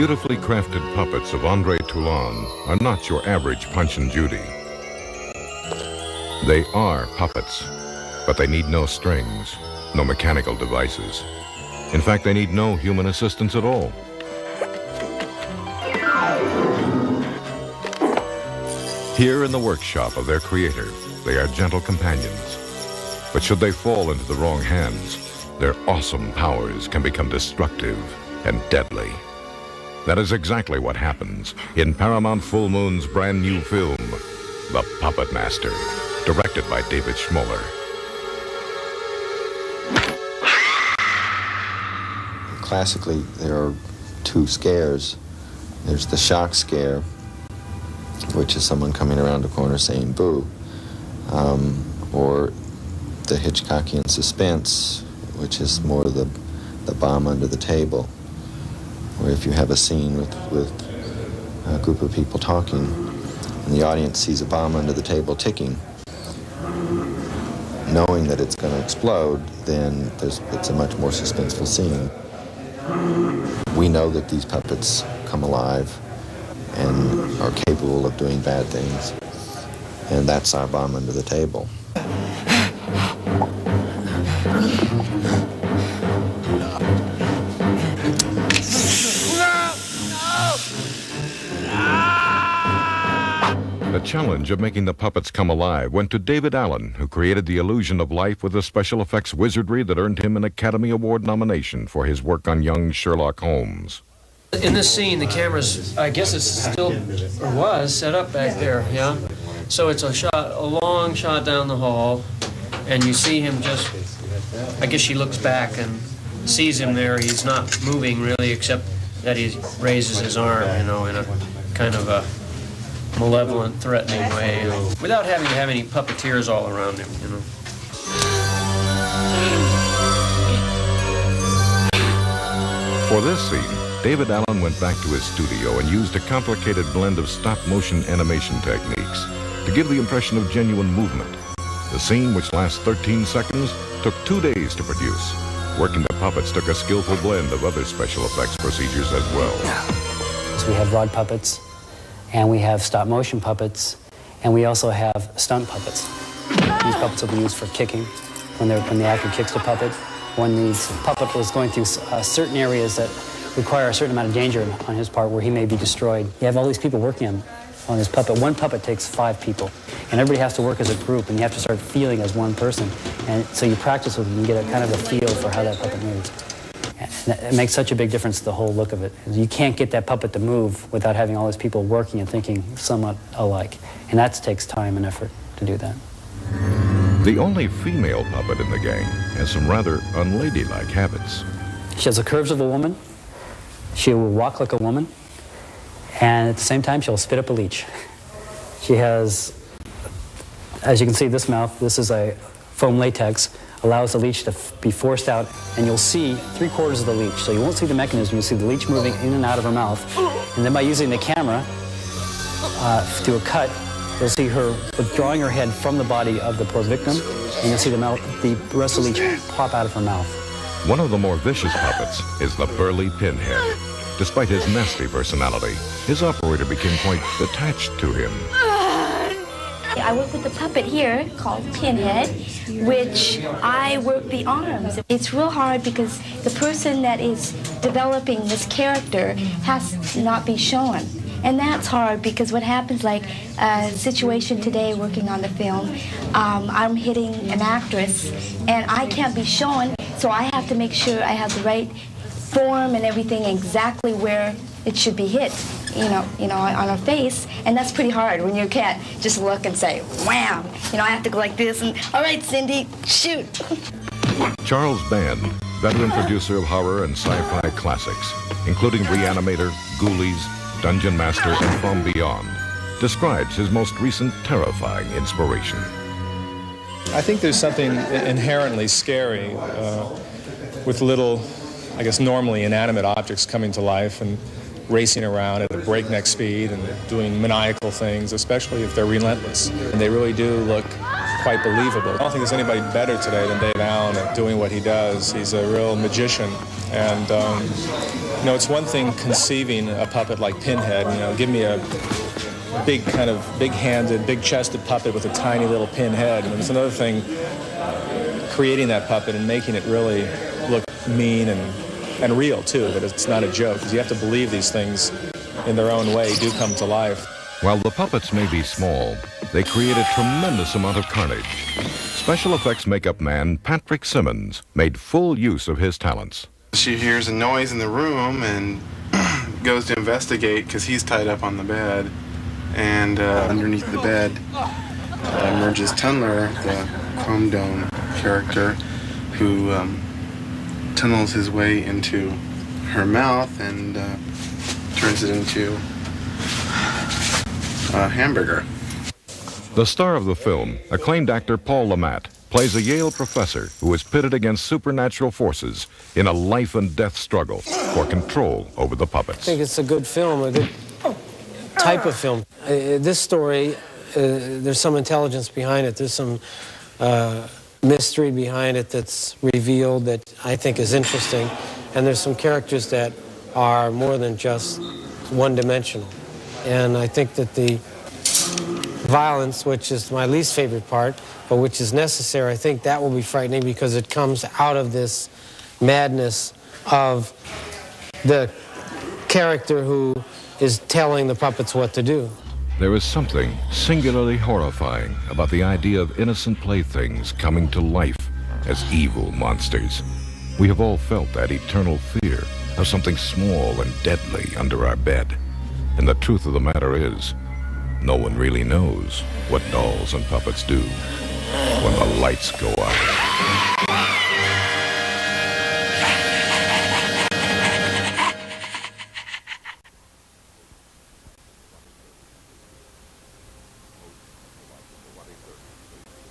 beautifully crafted puppets of Andre Toulon are not your average Punch and Judy. They are puppets, but they need no strings, no mechanical devices. In fact, they need no human assistance at all. Here in the workshop of their creator, they are gentle companions. But should they fall into the wrong hands, their awesome powers can become destructive and deadly. That is exactly what happens in Paramount Full Moon's brand new film, The Puppet Master, directed by David Schmoller. Classically, there are two scares. There's the shock scare, which is someone coming around a corner saying boo, or the Hitchcockian suspense, which is more the bomb under the table, where if you have a scene with a group of people talking and the audience sees a bomb under the table ticking, knowing that it's going to explode, then it's a much more suspenseful scene. We know that these puppets come alive and are capable of doing bad things, and that's our bomb under the table. The challenge of making the puppets come alive went to David Allen, who created the illusion of life with the special effects wizardry that earned him an Academy Award nomination for his work on young Sherlock Holmes. In this scene, the camera's, I guess it's still, or was, set up back there, yeah? So it's a long shot down the hall, and you see him just, I guess she looks back and sees him there. He's not moving really, except that he raises his arm, you know, in a kind of a malevolent, threatening way, without having to have any puppeteers all around him, you know. For this scene, David Allen went back to his studio and used a complicated blend of stop-motion animation techniques to give the impression of genuine movement. The scene, which lasts 13 seconds, took 2 days to produce. Working the puppets took a skillful blend of other special effects procedures as well. So we have rod puppets, and we have stop-motion puppets, and we also have stunt puppets. These puppets will be used for kicking, when the actor kicks the puppet. When the puppet was going through certain areas that require a certain amount of danger on his part where he may be destroyed. You have all these people working on this puppet. One puppet takes 5 people, and everybody has to work as a group, and you have to start feeling as one person. And so you practice with them and get a kind of a feel for how that puppet moves. And it makes such a big difference to the whole look of it. You can't get that puppet to move without having all these people working and thinking somewhat alike. And that takes time and effort to do that. The only female puppet in the gang has some rather unladylike habits. She has the curves of a woman. She will walk like a woman. And at the same time, she'll spit up a leech. She has, as you can see, this mouth, this is a foam latex, allows the leech to be forced out, and you'll see 3/4 of the leech. So you won't see the mechanism, you'll see the leech moving in and out of her mouth. And then by using the camera to a cut, you'll see her withdrawing her head from the body of the poor victim, and you'll see the rest of the leech pop out of her mouth. One of the more vicious puppets is the burly Pinhead. Despite his nasty personality, his operator became quite attached to him. I work with a puppet here called Pinhead, which I work the arms. It's real hard because the person that is developing this character has to not be shown. And that's hard because what happens, like a situation today working on the film, I'm hitting an actress and I can't be shown, so I have to make sure I have the right form and everything exactly where it should be hit, you know, on her face, and that's pretty hard when you can't just look and say, wham! You know, I have to go like this and, all right, Cindy, shoot! Charles Band, veteran producer of horror and sci-fi classics, including Reanimator, Ghoulies, Dungeon Master, and From Beyond, describes his most recent terrifying inspiration. I think there's something inherently scary with little, I guess, normally inanimate objects coming to life and racing around at a breakneck speed and doing maniacal things, especially if they're relentless. And they really do look quite believable. I don't think there's anybody better today than Dave Allen at doing what he does. He's a real magician, and You know, it's one thing conceiving a puppet like Pinhead. You know, give me a big kind of big-handed, big-chested puppet with a tiny little pinhead. And it's another thing creating that puppet and making it really look mean and real, too, that it's not a joke, because you have to believe these things in their own way do come to life. While the puppets may be small, they create a tremendous amount of carnage. Special effects makeup man Patrick Simmons made full use of his talents. She hears a noise in the room and goes to investigate because he's tied up on the bed. And underneath the bed emerges Tunneler, the Chrome Dome character, who tunnels his way into her mouth and turns it into a hamburger. The star of the film, acclaimed actor Paul Le Mat, plays a Yale professor who is pitted against supernatural forces in a life and death struggle for control over the puppets. I think it's a good film, a good type of film. This story, there's some intelligence behind it. There's some mystery behind it that's revealed that I think is interesting. And there's some characters that are more than just one-dimensional. And I think that the violence, which is my least favorite part, but which is necessary, I think that will be frightening because it comes out of this madness of the character who is telling the puppets what to do. There is something singularly horrifying about the idea of innocent playthings coming to life as evil monsters. We have all felt that eternal fear of something small and deadly under our bed. And the truth of the matter is, no one really knows what dolls and puppets do when the lights go out.